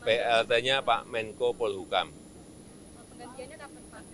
PLT-nya Pak Menko Polhukam.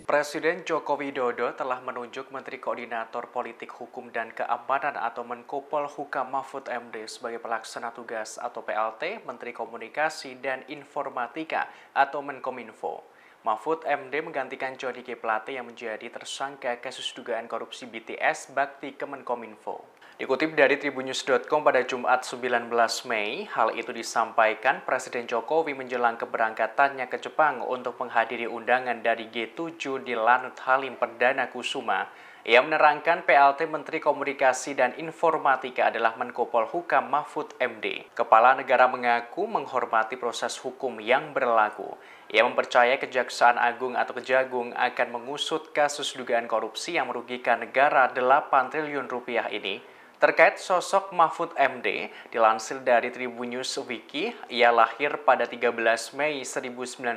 Presiden Joko Widodo telah menunjuk Menteri Koordinator Politik Hukum dan Keamanan atau Menko Polhukam Mahfud MD sebagai pelaksana tugas atau PLT Menteri Komunikasi dan Informatika atau Menkominfo. Mahfud MD menggantikan Joni G. Plate yang menjadi tersangka kasus dugaan korupsi BTS Bakti Kemenkominfo. Dikutip dari tribunnews.com pada Jumat 19 Mei, hal itu disampaikan Presiden Jokowi menjelang keberangkatannya ke Jepang untuk menghadiri undangan dari G7 di Lanut Halim Perdana Kusuma. Ia menerangkan PLT Menteri Komunikasi dan Informatika adalah Menko Polhukam Mahfud MD. Kepala negara mengaku menghormati proses hukum yang berlaku. Ia mempercayai Kejaksaan Agung atau Kejagung akan mengusut kasus dugaan korupsi yang merugikan negara 8 triliun rupiah ini. Terkait sosok Mahfud MD, dilansir dari Tribunnews Wiki, ia lahir pada 13 Mei 1957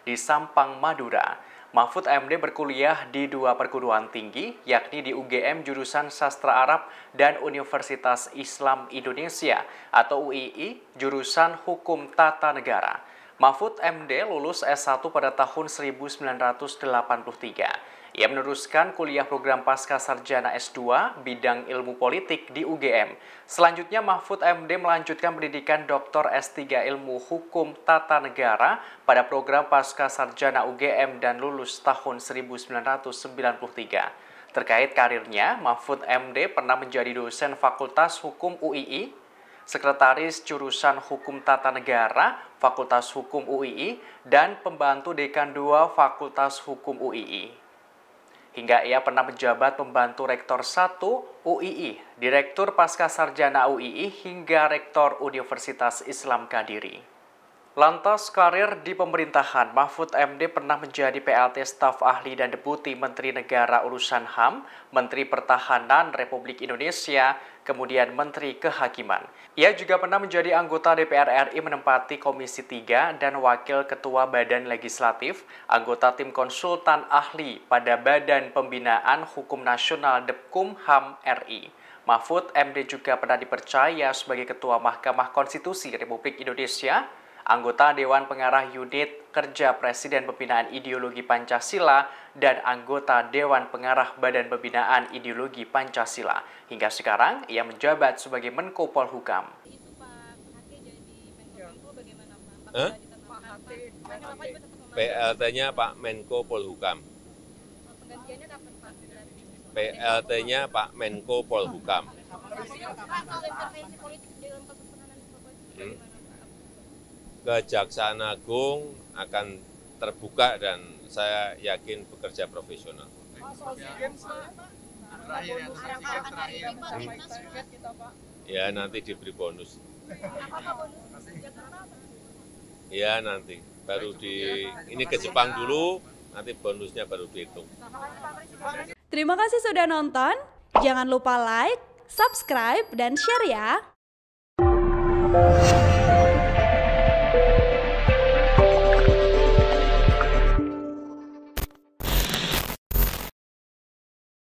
di Sampang, Madura. Mahfud MD berkuliah di 2 perguruan tinggi, yakni di UGM jurusan Sastra Arab dan Universitas Islam Indonesia atau UII jurusan Hukum Tata Negara. Mahfud MD lulus S1 pada tahun 1983. Ia meneruskan kuliah program Pascasarjana S2 bidang ilmu politik di UGM. Selanjutnya Mahfud MD melanjutkan pendidikan Dr. S3 Ilmu Hukum Tata Negara pada program Pascasarjana UGM dan lulus tahun 1993. Terkait karirnya, Mahfud MD pernah menjadi dosen Fakultas Hukum UII, Sekretaris Jurusan Hukum Tata Negara, Fakultas Hukum UII, dan Pembantu Dekan 2 Fakultas Hukum UII. Hingga ia pernah menjabat pembantu Rektor 1 UII, Direktur Pascasarjana UII, hingga Rektor Universitas Islam Kadiri. Lantas karir di pemerintahan, Mahfud MD pernah menjadi PLT Staf Ahli dan Deputi Menteri Negara Urusan HAM, Menteri Pertahanan Republik Indonesia, kemudian Menteri Kehakiman. Ia juga pernah menjadi anggota DPR RI menempati Komisi 3 dan Wakil Ketua Badan Legislatif, anggota tim konsultan ahli pada Badan Pembinaan Hukum Nasional Depkum HAM RI. Mahfud MD juga pernah dipercaya sebagai Ketua Mahkamah Konstitusi Republik Indonesia, anggota Dewan Pengarah Unit Kerja Presiden Pembinaan Ideologi Pancasila, dan anggota Dewan Pengarah Badan Pembinaan Ideologi Pancasila. Hingga sekarang, ia menjabat sebagai Menko Polhukam. PLT-nya Pak Menko Polhukam. PLT-nya Pak Menko Polhukam. Kejaksaan Agung akan terbuka dan saya yakin bekerja profesional. Ya nanti diberi bonus. Ya nanti baru ini ke Jepang dulu, nanti bonusnya baru dihitung. Terima kasih sudah nonton. Jangan lupa like, subscribe, dan share ya.